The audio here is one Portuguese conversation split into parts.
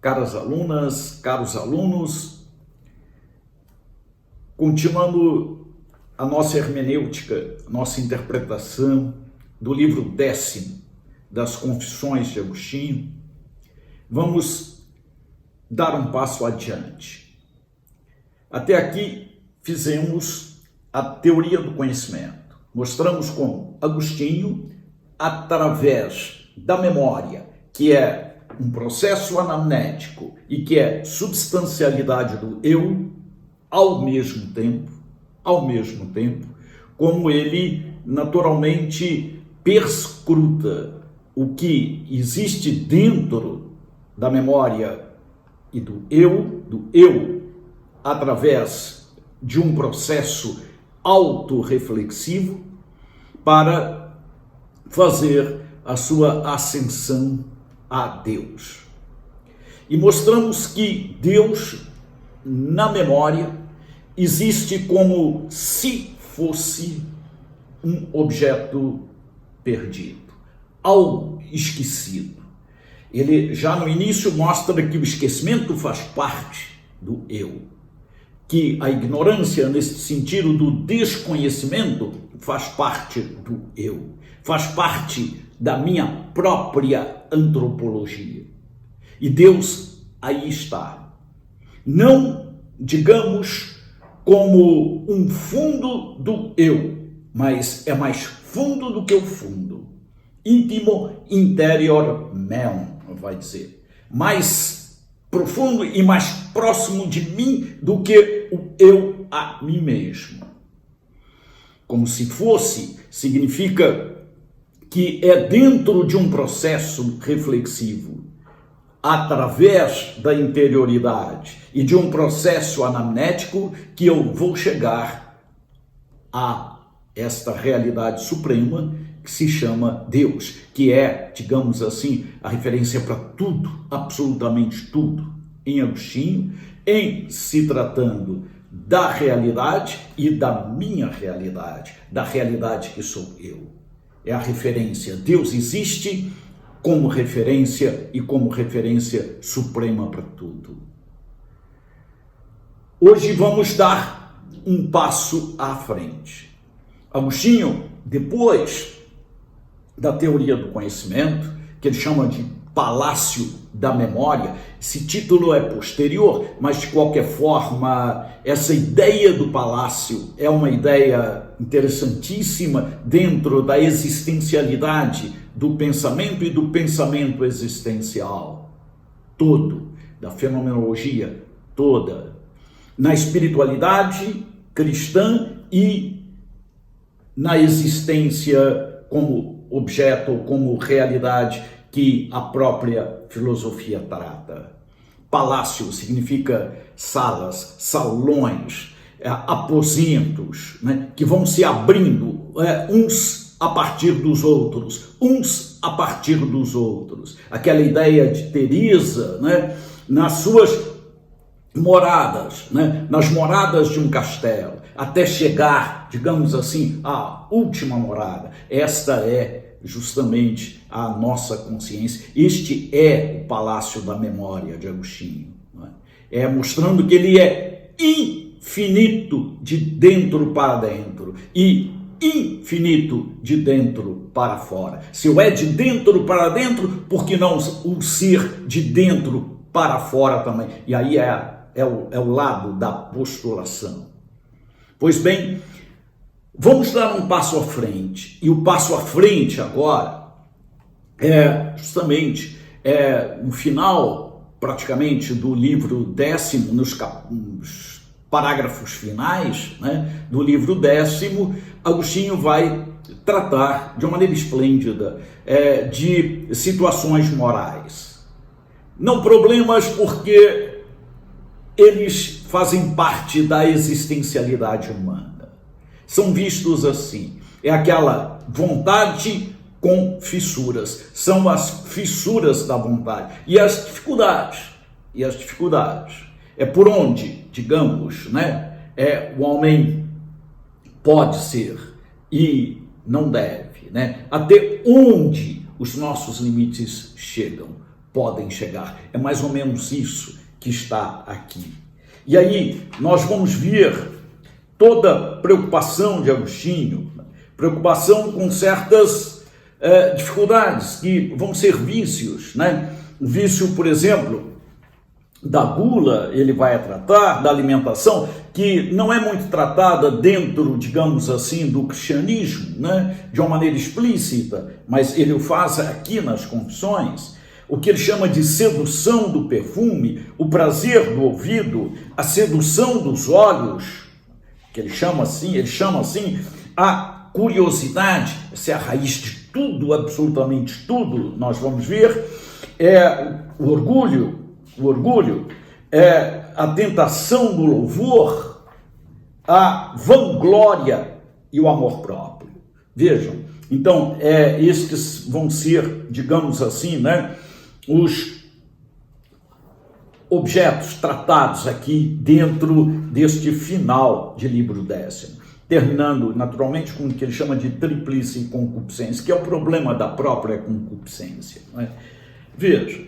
caras alunas, caros alunos, continuando a nossa hermenêutica, nossa interpretação do livro 10º das Confissões de Agostinho, vamos dar um passo adiante. Até aqui fizemos a teoria do conhecimento. Mostramos como Agostinho, através da memória, que é um processo anamnético e que é substancialidade do eu, ao mesmo tempo, como ele naturalmente perscruta o que existe dentro da memória e do eu, através de um processo autorreflexivo para fazer a sua ascensão a Deus. E mostramos que Deus, na memória, existe como se fosse um objeto perdido, algo esquecido. Ele já no início mostra que o esquecimento faz parte do eu, que a ignorância, nesse sentido do desconhecimento, faz parte do eu, faz parte da minha própria antropologia. E Deus aí está. Não, digamos, como um fundo do eu, mas é mais fundo do que o fundo. Íntimo interior meum, vai dizer. Mais profundo e mais próximo de mim do que o eu a mim mesmo. Como se fosse, significa que é dentro de um processo reflexivo, através da interioridade e de um processo anamnético, que eu vou chegar a esta realidade suprema que se chama Deus, que é, digamos assim, a referência para tudo, absolutamente tudo, em Agostinho, em se tratando da realidade e da minha realidade, da realidade que sou eu. É a referência. Deus existe como referência e como referência suprema para tudo. Hoje vamos dar um passo à frente. Agostinho, depois da teoria do conhecimento, que ele chama de Palácio da Memória, esse título é posterior, mas de qualquer forma, essa ideia do palácio é uma ideia interessantíssima dentro da existencialidade do pensamento e do pensamento existencial todo, da fenomenologia toda, na espiritualidade cristã e na existência como objeto, como realidade que a própria filosofia trata. Palácio significa salas, salões, aposentos, né, que vão se abrindo uns a partir dos outros, Aquela ideia de Teresa, né, nas suas moradas, né, nas moradas de um castelo, até chegar, digamos assim, à última morada. Esta é justamente a nossa consciência. Este é o Palácio da Memória de Agostinho. Né? É mostrando que ele é infinito de dentro para dentro e infinito de dentro para fora. Se eu é de dentro para dentro, por que não o ser de dentro para fora também? E aí é o lado da postulação. Pois bem, vamos dar um passo à frente. E o passo à frente agora é justamente no final, praticamente, do livro 10º, nos parágrafos finais, né, do livro 10º, Agostinho vai tratar de uma maneira esplêndida de situações morais. Não problemas, porque eles fazem parte da existencialidade humana. São vistos assim. É aquela vontade com fissuras. São as fissuras da vontade. E as dificuldades. É por onde, digamos, né, o homem pode ser e não deve, né? Até onde os nossos limites chegam. podem chegar. É mais ou menos isso que está aqui. E aí nós vamos ver toda a preocupação de Agostinho, preocupação com certas dificuldades que vão ser vícios, né? O vício, por exemplo, da gula, ele vai tratar, da alimentação, que não é muito tratada dentro, digamos assim, do cristianismo, né? De uma maneira explícita, mas ele o faz aqui nas Confissões, o que ele chama de sedução do perfume, o prazer do ouvido, a sedução dos olhos, que ele chama assim, a curiosidade, essa é a raiz de tudo, absolutamente tudo, nós vamos ver, o orgulho, a tentação do louvor, a vanglória e o amor próprio. Vejam, então, estes vão ser, digamos assim, né, os objetos tratados aqui dentro deste final de livro 10º, terminando naturalmente com o que ele chama de tríplice concupiscência, que é o problema da própria concupiscência. Não é? Veja,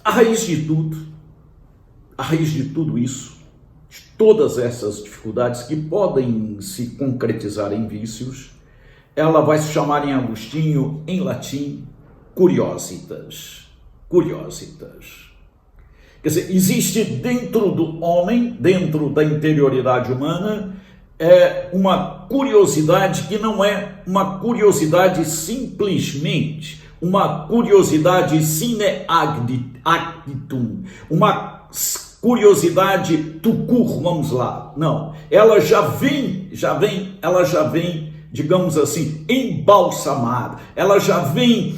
a raiz de tudo isso, de todas essas dificuldades que podem se concretizar em vícios, ela vai se chamar em Agostinho, em latim, curiositas. Curiositas. Quer dizer, existe dentro do homem, dentro da interioridade humana, uma curiosidade que não é uma curiosidade simplesmente, uma curiosidade sine actitum, uma curiosidade tucur, vamos lá. Não, ela já vem, digamos assim, embalsamada, ela já vem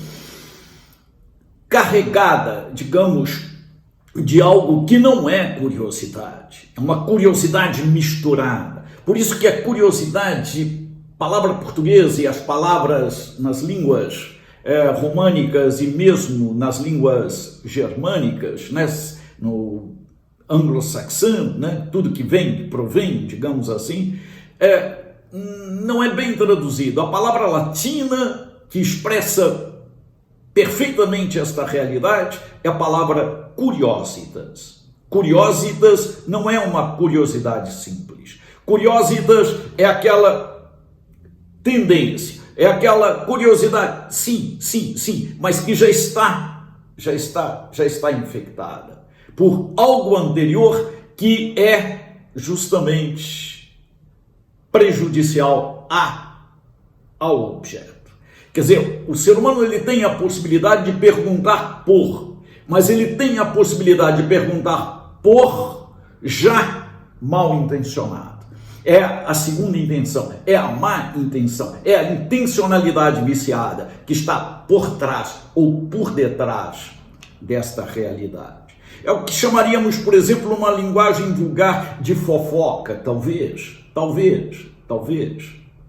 carregada, digamos, de algo que não é curiosidade, é uma curiosidade misturada. Por isso que a curiosidade, palavra portuguesa e as palavras nas línguas românicas e mesmo nas línguas germânicas, né, no anglo-saxão, né, tudo que provém, digamos assim, não é bem traduzido. A palavra latina que expressa perfeitamente esta realidade é a palavra curiositas. Curiositas não é uma curiosidade simples. Curiositas é aquela tendência, é aquela curiosidade, sim, mas que já está infectada por algo anterior que é justamente prejudicial ao objeto. Quer dizer, o ser humano ele tem a possibilidade de perguntar mas ele tem a possibilidade de perguntar já mal intencionado. É a segunda intenção, é a má intenção, é a intencionalidade viciada que está por trás ou por detrás desta realidade. É o que chamaríamos, por exemplo, uma linguagem vulgar de fofoca, talvez,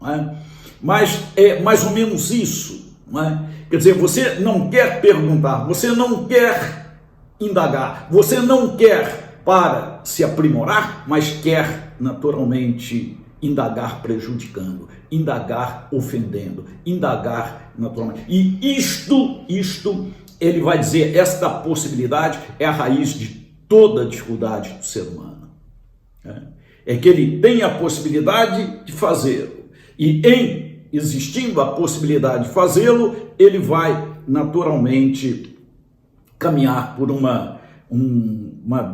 não é? Mas é mais ou menos isso, não é? Quer dizer, você não quer perguntar, você não quer indagar, você não quer para se aprimorar, mas quer naturalmente indagar prejudicando, indagar ofendendo, indagar naturalmente. E isto ele vai dizer, esta possibilidade é a raiz de toda a dificuldade do ser humano. É que ele tem a possibilidade de fazê-lo. E existindo a possibilidade de fazê-lo, ele vai naturalmente caminhar por uma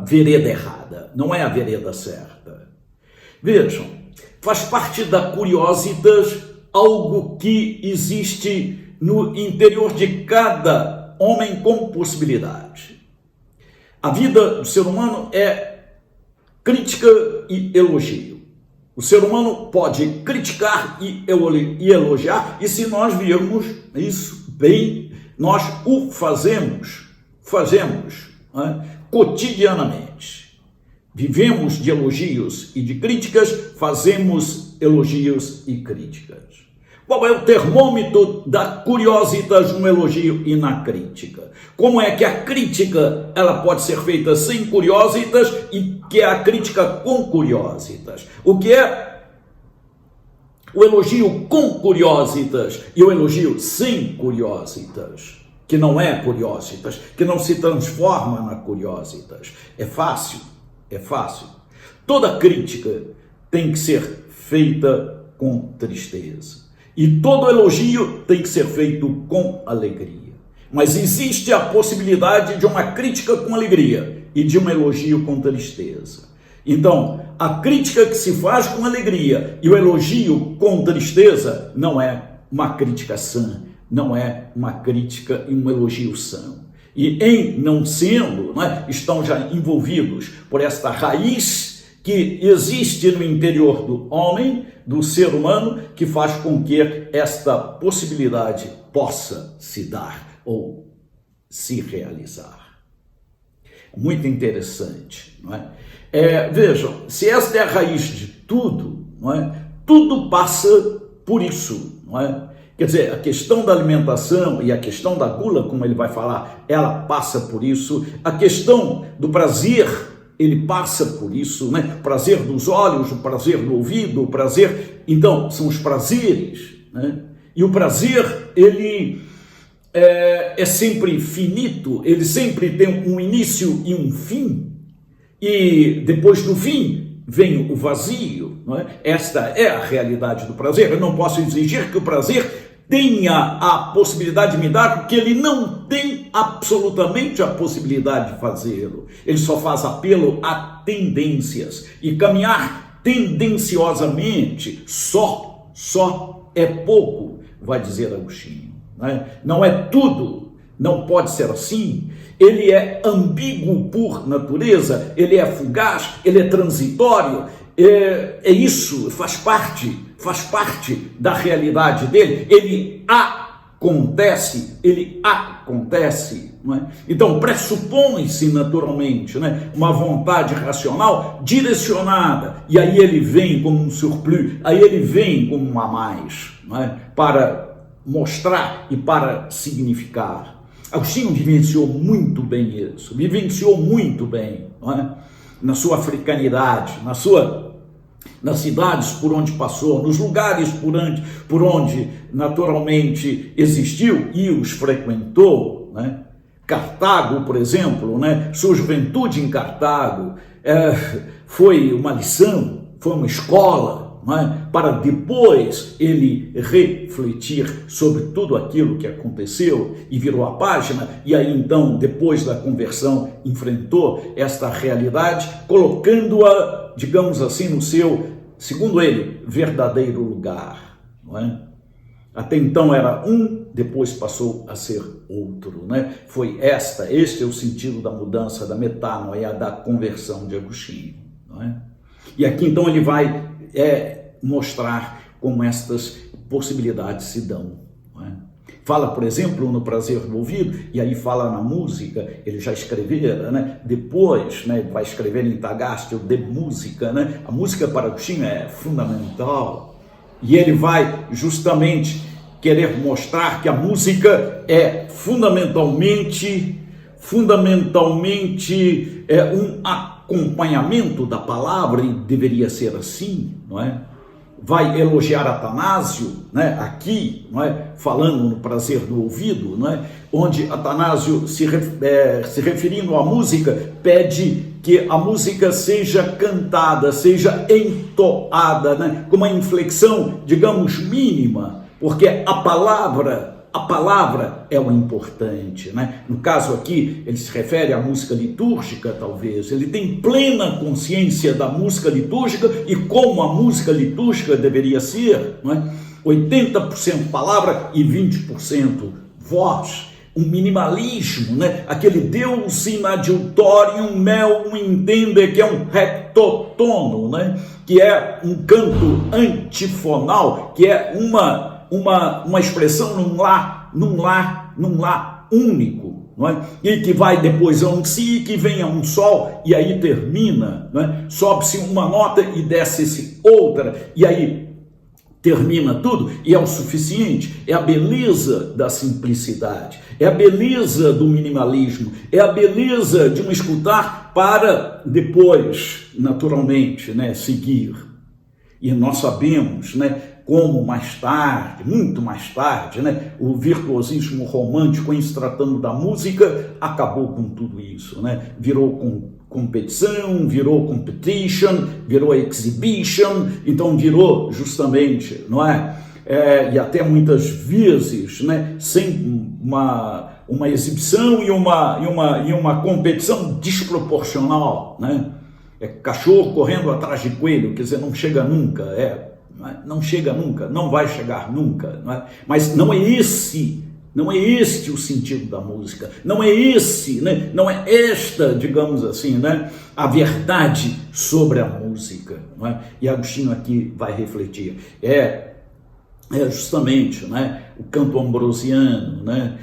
vereda errada. Não é a vereda certa. Vejam, faz parte da curiositas algo que existe no interior de cada homem com possibilidade. A vida do ser humano é crítica e elogio. O ser humano pode criticar e elogiar, e se nós virmos isso bem, nós o fazemos cotidianamente. Vivemos de elogios e de críticas, fazemos elogios e críticas. Qual é o termômetro da curiositas no elogio e na crítica? Como é que a crítica ela pode ser feita sem curiositas e que é a crítica com curiositas? O que é o elogio com curiositas e o elogio sem curiositas, que não é curiositas, que não se transforma na curiositas. É fácil, é fácil. Toda crítica tem que ser feita com tristeza e todo elogio tem que ser feito com alegria. Mas existe a possibilidade de uma crítica com alegria e de um elogio com tristeza. Então, a crítica que se faz com alegria e o elogio com tristeza não é uma crítica sã, não é uma crítica e um elogio são. E em não sendo, estão já envolvidos por esta raiz que existe no interior do homem, do ser humano, que faz com que esta possibilidade possa se dar ou se realizar. Muito interessante, não é? Vejam, se esta é a raiz de tudo, não é? Tudo passa por isso, não é? Quer dizer, a questão da alimentação e a questão da gula, como ele vai falar, ela passa por isso. A questão do prazer, ele passa por isso, né? O prazer dos olhos, o prazer do ouvido, o prazer... Então, são os prazeres, né? E o prazer, ele é sempre finito, ele sempre tem um início e um fim. E depois do fim vem o vazio, não é? Esta é a realidade do prazer. Eu não posso exigir que o prazer tenha a possibilidade de me dar, porque ele não tem absolutamente a possibilidade de fazê-lo. Ele só faz apelo a tendências. E caminhar tendenciosamente só é pouco, vai dizer Agostinho. Não é tudo, não pode ser assim. Ele é ambíguo por natureza, ele é fugaz, ele é transitório, é isso, faz parte da realidade dele, ele acontece, não é? Então pressupõe-se naturalmente, né, uma vontade racional direcionada, e aí ele vem como um surplus, aí ele vem como um a mais, não é? Para mostrar e para significar. Agostinho vivenciou muito bem isso, não é? Na sua africanidade, nas cidades por onde passou, nos lugares por onde naturalmente existiu e os frequentou, né? Cartago, por exemplo, né? Sua juventude em Cartago foi uma lição, foi uma escola, para depois ele refletir sobre tudo aquilo que aconteceu e virou a página, e aí então, depois da conversão, enfrentou esta realidade, colocando-a, digamos assim, no seu, segundo ele, verdadeiro lugar, não é? Até então era um, depois passou a ser outro, né? Este é o sentido da mudança, da metanoia, da conversão de Agostinho, não é? E aqui então ele vai mostrar como estas possibilidades se dão, não é? Fala, por exemplo, no prazer do ouvido, e aí fala na música, ele já escrevera, né? Depois, né, vai escrever em Tagástico de música, né? A música para Agostinho é fundamental, e ele vai justamente querer mostrar que a música é fundamentalmente um acompanhamento da palavra, e deveria ser assim, não é? Vai elogiar Atanásio, né, aqui, não é? Falando no prazer do ouvido, não é? Onde Atanásio, se referindo à música, pede que a música seja cantada, seja entoada, né, com uma inflexão, digamos, mínima, porque a palavra é o importante, né? No caso aqui, ele se refere à música litúrgica, talvez. Ele tem plena consciência da música litúrgica e como a música litúrgica deveria ser, não é? 80% palavra e 20% voz. Um minimalismo, né? Aquele Deus inadiutorium meum intende, que é um rectotono, né? Que é um canto antifonal, que é uma expressão num lá único, não é? E que vai depois a um si, que vem a um sol, e aí termina, não é? Sobe-se uma nota e desce-se outra, e aí termina tudo, e é o suficiente. É a beleza da simplicidade, é a beleza do minimalismo, é a beleza de um escutar para depois, naturalmente, né, seguir. E nós sabemos, né, como mais tarde, muito mais tarde, né, o virtuosismo romântico, em se tratando da música, acabou com tudo isso, né? Virou competição, virou competition, virou exhibition, então virou justamente, não é? E até muitas vezes, né, sem uma exibição e uma competição desproporcional, né? É cachorro correndo atrás de coelho, quer dizer, não chega nunca, não chega nunca, não vai chegar nunca, não é? Mas não é este o sentido da música, não é esse, né? Não é esta, digamos assim, né, a verdade sobre a música, não é? E Agostinho aqui vai refletir, justamente, né, o canto ambrosiano, né,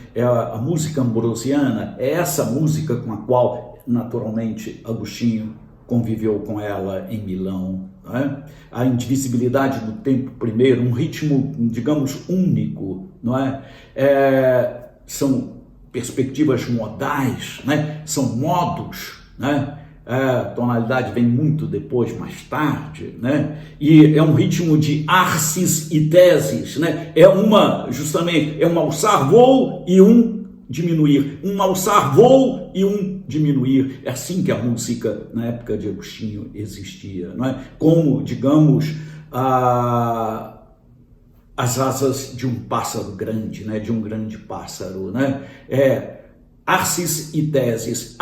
a música ambrosiana, é essa música com a qual, naturalmente, Agostinho conviveu com ela em Milão, né? A indivisibilidade do tempo primeiro, um ritmo, digamos, único, não é? São perspectivas modais, né? São modos, né? A tonalidade vem muito depois, mais tarde, né? E é um ritmo de arces e teses, né? Justamente, um alçar voo e um diminuir, um alçar voo e um diminuir. É assim que a música na época de Agostinho existia, não é? Como, digamos, as asas de um pássaro grande, né? De um grande pássaro, né? Arces e teses,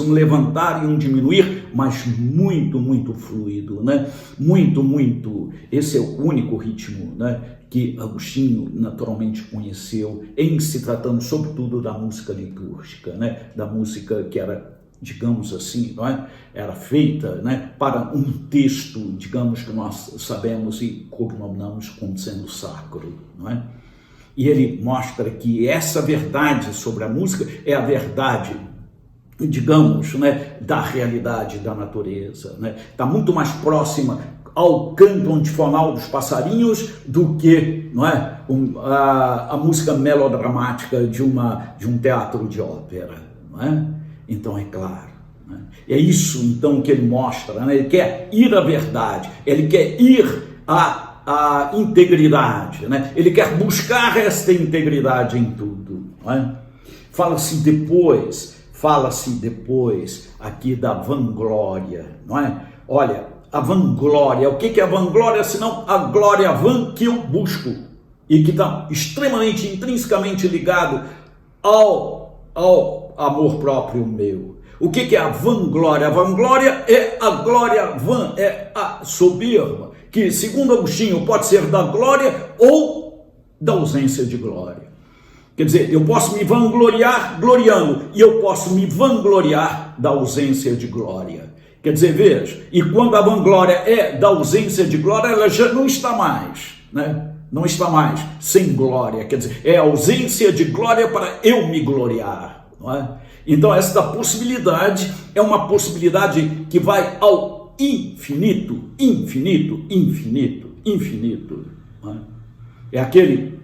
um levantar e um diminuir, mas muito, muito fluido, né? Muito, esse é o único ritmo, né, que Agostinho naturalmente conheceu, em se tratando sobretudo da música litúrgica, né? Da música que era, digamos assim, não é? Era feita, né, para um texto, digamos, que nós sabemos e cognominamos como sendo sacro, não é? E ele mostra que essa verdade sobre a música é a verdade, digamos, né, da realidade da natureza, né? Está muito mais próxima ao canto antifonal dos passarinhos do que, não é, a música melodramática de um teatro de ópera, não é? Então é claro, né? É isso então que ele mostra, né? Ele quer ir à verdade, ele quer ir a integridade, né? Ele quer buscar esta integridade em tudo, não é? Fala-se depois aqui da vanglória, não é? Olha, a vanglória, o que é a vanglória senão a glória vã que eu busco e que está extremamente, intrinsecamente ligado ao amor próprio meu. O que é a vanglória? A vanglória é a glória vã, é a soberba, que, segundo Agostinho, pode ser da glória ou da ausência de glória. Quer dizer, eu posso me vangloriar gloriando e eu posso me vangloriar da ausência de glória. Quer dizer, veja, e quando a vanglória é da ausência de glória, ela já não está mais, né? Não está mais sem glória. Quer dizer, é a ausência de glória para eu me gloriar, não é? Então, esta possibilidade é uma possibilidade que vai ao infinito. Não é? É aquele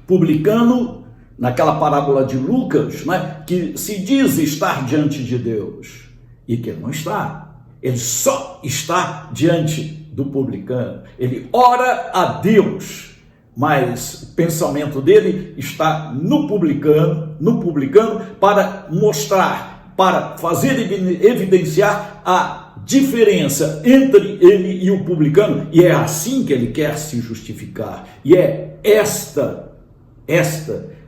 publicano, naquela parábola de Lucas, né, que se diz estar diante de Deus e que não está. Ele só está diante do publicano. Ele ora a Deus, mas o pensamento dele está no publicano para mostrar, para fazer evidenciar a diferença entre ele e o publicano, e é assim que ele quer se justificar. E é esta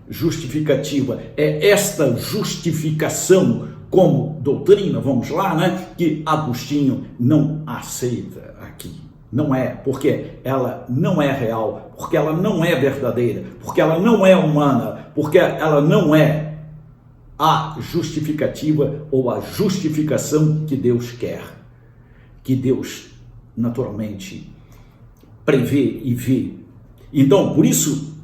justificativa, é esta justificação como doutrina, vamos lá, né, que Agostinho não aceita aqui. Não é, porque ela não é real, porque ela não é verdadeira, porque ela não é humana, porque ela não é a justificativa ou a justificação que Deus quer, que Deus naturalmente prevê e vê. Então, por isso,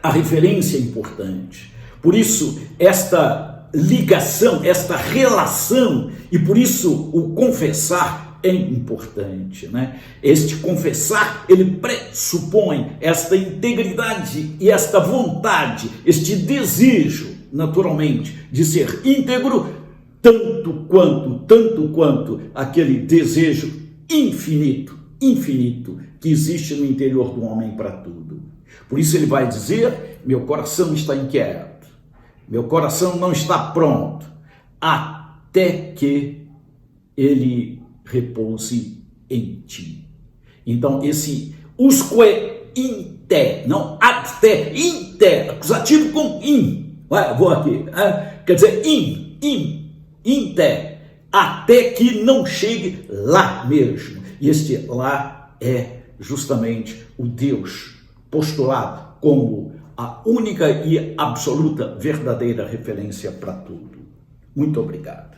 a referência é importante, por isso esta ligação, esta relação, e por isso o confessar é importante, né? Este confessar, ele pressupõe esta integridade e esta vontade, este desejo, naturalmente, de ser íntegro, tanto quanto aquele desejo infinito, infinito, que existe no interior do homem para tudo. Por isso ele vai dizer: meu coração está inquieto, meu coração não está pronto, até que ele repouse em ti. Então esse usque inte, não até, inte, acusativo com in, vou aqui, quer dizer inte, até que não chegue lá mesmo. E este lá é justamente o Deus postulado como a única e absoluta verdadeira referência para tudo. Muito obrigado.